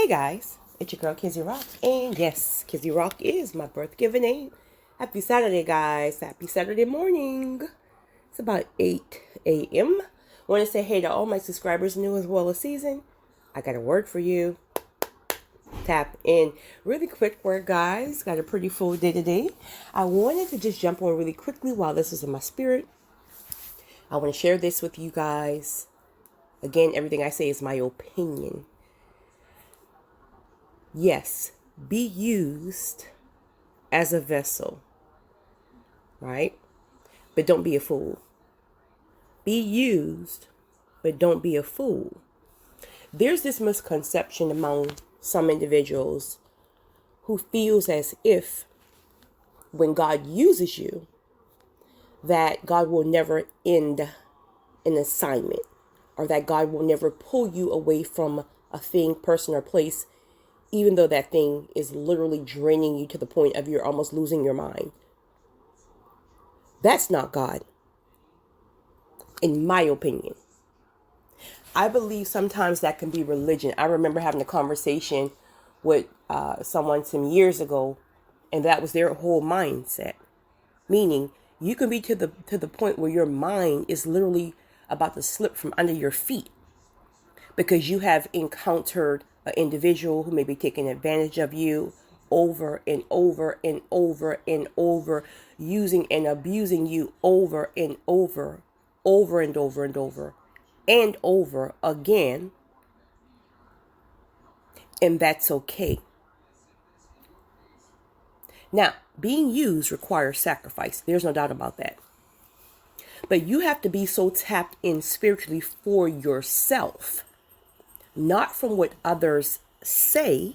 Hey guys, it's your girl Kizzy Rock, and yes, Kizzy Rock is my birth given name. Happy Saturday, guys. Happy Saturday morning. It's about 8 a.m. Want to say hey to all my subscribers, new as well as seasoned. I got a word for you. Tap in. Really quick word, guys. Got a pretty full day today. I wanted to just jump on really quickly while this is in my spirit. I want to share this with you guys. Again, everything I say is my opinion. Yes, be used as a vessel, right? But don't be a fool. Be used, but don't be a fool. There's this misconception among some individuals who feels as if when God uses you, that God will never end an assignment, or that God will never pull you away from a thing, person, or place, even though that thing is literally draining you to the point of you're almost losing your mind. That's not God, in my opinion. I believe sometimes that can be religion. I remember having a conversation with someone some years ago, and that was their whole mindset. Meaning, you can be to the point where your mind is literally about to slip from under your feet because you have encountered an individual who may be taking advantage of you over and over and over and over, using and abusing you over and over, over and over and over and over again. And that's okay. Now, being used requires sacrifice. There's no doubt about that. But you have to be so tapped in spiritually for yourself, not from what others say,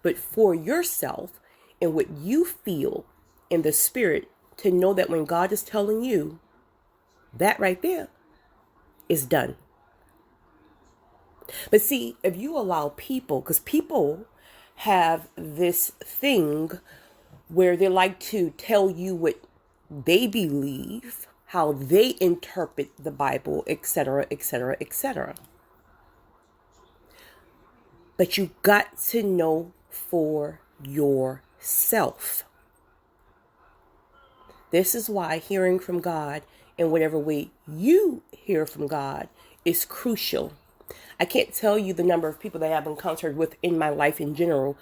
but for yourself and what you feel in the spirit, to know that when God is telling you, that right there is done. But see, if you allow people, because people have this thing where they like to tell you what they believe, how they interpret the Bible, etc., etc., etc. But you got to know for yourself. This is why hearing from God in whatever way you hear from God is crucial. I can't tell you the number of people that I've encountered with in my life in general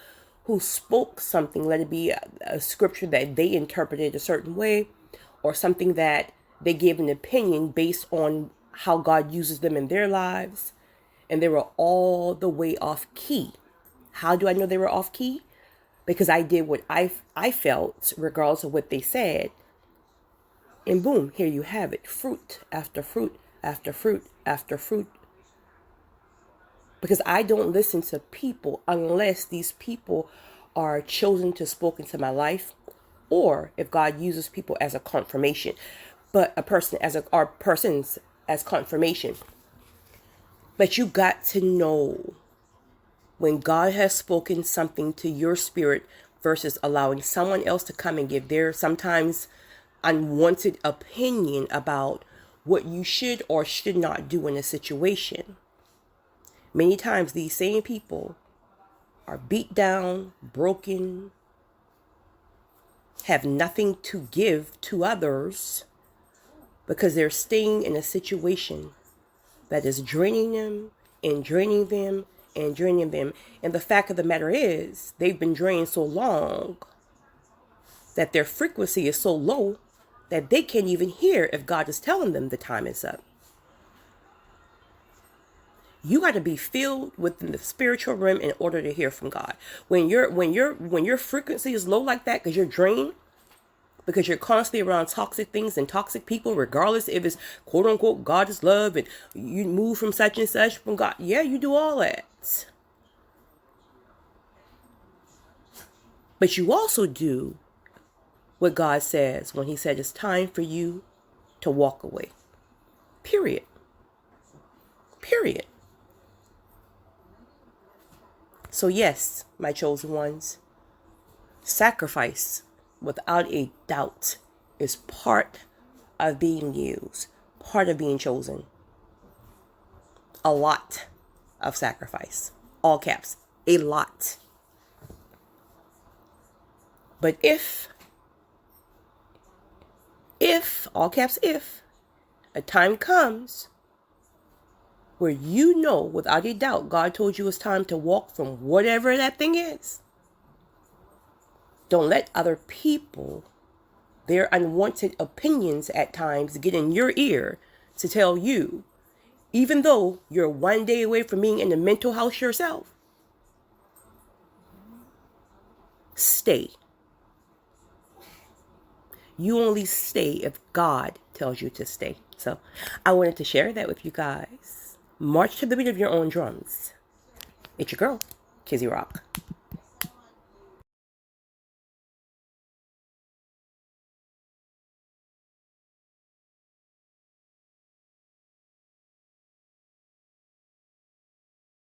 who spoke something, let it be a scripture that they interpreted a certain way, or something that they gave an opinion based on how God uses them in their lives, and they were all the way off key. How do I know they were off key? Because I did what I felt, regardless of what they said. And boom, here you have it. Fruit after fruit after fruit after fruit. Because I don't listen to people unless these people are chosen to spoke into my life, or if God uses people as a confirmation, but persons as confirmation. But you got to know when God has spoken something to your spirit versus allowing someone else to come and give their sometimes unwanted opinion about what you should or should not do in a situation. Many times these same people are beat down, broken, have nothing to give to others because they're staying in a situation that is draining them and draining them and draining them. And the fact of the matter is, they've been drained so long that their frequency is so low that they can't even hear if God is telling them the time is up. You got to be filled within the spiritual realm in order to hear from God. When your frequency is low like that, because you're drained, because you're constantly around toxic things and toxic people, regardless if it's quote unquote God is love and you move from such and such from God. Yeah, you do all that. But you also do what God says when he said it's time for you to walk away. Period. Period. So yes, my chosen ones, sacrifice, without a doubt, is part of being used, part of being chosen. A lot of sacrifice. All caps. a lot. But if, all caps if, a time comes where you know without a doubt God told you it's time to walk from whatever that thing is, don't let other people, their unwanted opinions at times, get in your ear to tell you, even though you're one day away from being in the mental house yourself, stay. You only stay if God tells you to stay. So I wanted to share that with you guys. March to the beat of your own drums. It's your girl, Kizzy Rock.